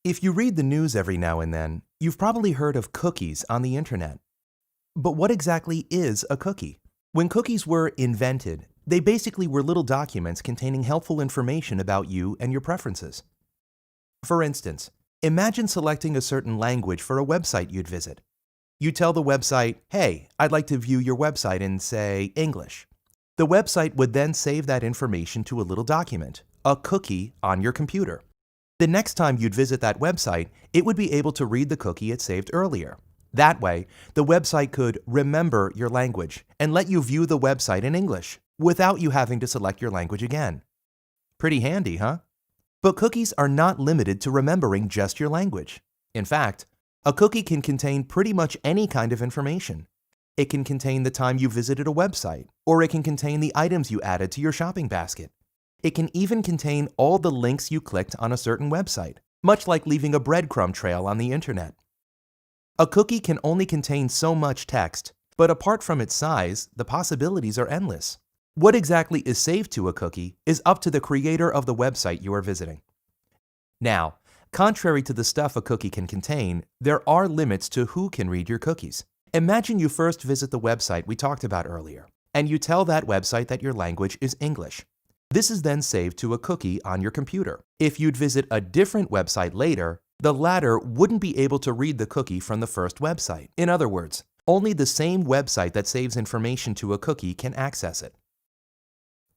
If you read the news every now and then, you've probably heard of cookies on the internet. But what exactly is a cookie? When cookies were invented, they basically were little documents containing helpful information about you and your preferences. For instance, imagine selecting a certain language for a website you'd visit. You tell the website, "Hey, I'd like to view your website in, say, English." The website would then save that information to a little document, a cookie, on your computer. The next time you'd visit that website, it would be able to read the cookie it saved earlier. That way, the website could remember your language and let you view the website in English without you having to select your language again. Pretty handy, huh? But cookies are not limited to remembering just your language. In fact, a cookie can contain pretty much any kind of information. It can contain the time you visited a website, or it can contain the items you added to your shopping basket. It can even contain all the links you clicked on a certain website, much like leaving a breadcrumb trail on the internet. A cookie can only contain so much text, but apart from its size, the possibilities are endless. What exactly is saved to a cookie is up to the creator of the website you are visiting. Now, contrary to the stuff a cookie can contain, there are limits to who can read your cookies. Imagine you first visit the website we talked about earlier, and you tell that website that your language is English. This is then saved to a cookie on your computer. If you'd visit a different website later, the latter wouldn't be able to read the cookie from the first website. In other words, only the same website that saves information to a cookie can access it.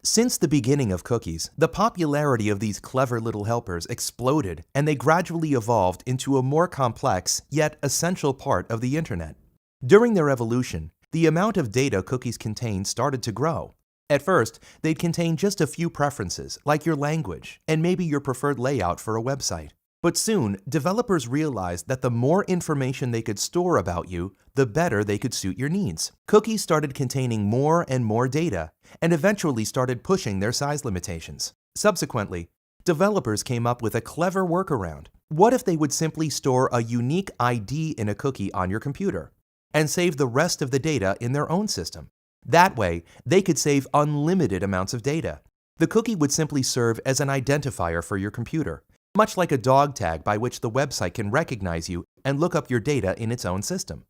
Since the beginning of cookies, the popularity of these clever little helpers exploded, and they gradually evolved into a more complex yet essential part of the internet. During their evolution, the amount of data cookies contain started to grow. At first, they'd contain just a few preferences, like your language and maybe your preferred layout for a website. But soon, developers realized that the more information they could store about you, the better they could suit your needs. Cookies started containing more and more data, and eventually started pushing their size limitations. Subsequently, developers came up with a clever workaround. What if they would simply store a unique ID in a cookie on your computer, and save the rest of the data in their own system? That way, they could save unlimited amounts of data. The cookie would simply serve as an identifier for your computer, much like a dog tag by which the website can recognize you and look up your data in its own system.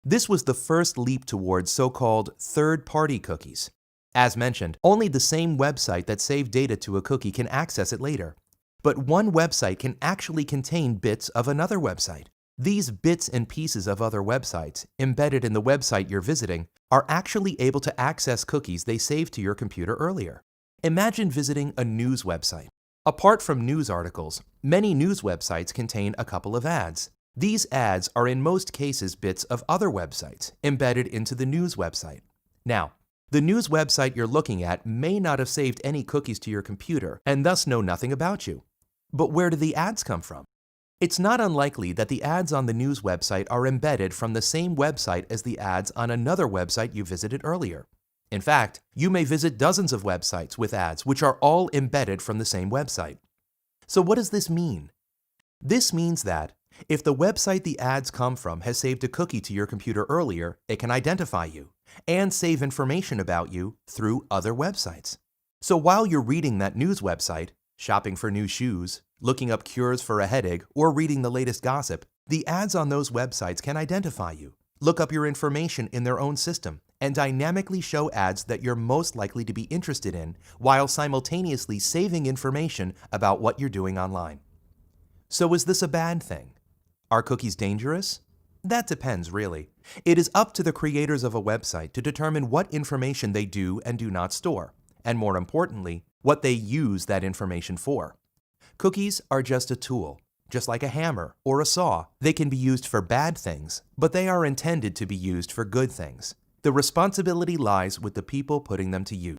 This was the first leap towards so-called third-party cookies. As mentioned, only the same website that saved data to a cookie can access it later. But one website can actually contain bits of another website. These bits and pieces of other websites, embedded in the website you're visiting, are actually able to access cookies they saved to your computer earlier. Imagine visiting a news website. Apart from news articles, many news websites contain a couple of ads. These ads are in most cases bits of other websites embedded into the news website. Now, the news website you're looking at may not have saved any cookies to your computer and thus know nothing about you. But where do the ads come from? It's not unlikely that the ads on the news website are embedded from the same website as the ads on another website you visited earlier. In fact, you may visit dozens of websites with ads which are all embedded from the same website. So what does this mean? This means that if the website the ads come from has saved a cookie to your computer earlier, it can identify you and save information about you through other websites. So while you're reading that news website, shopping for new shoes, looking up cures for a headache, or reading the latest gossip, the ads on those websites can identify you, look up your information in their own system, and dynamically show ads that you're most likely to be interested in while simultaneously saving information about what you're doing online. So is this a bad thing? Are cookies dangerous? That depends, really. It is up to the creators of a website to determine what information they do and do not store, and more importantly, what they use that information for. Cookies are just a tool, just like a hammer or a saw. They can be used for bad things, but they are intended to be used for good things. The responsibility lies with the people putting them to use.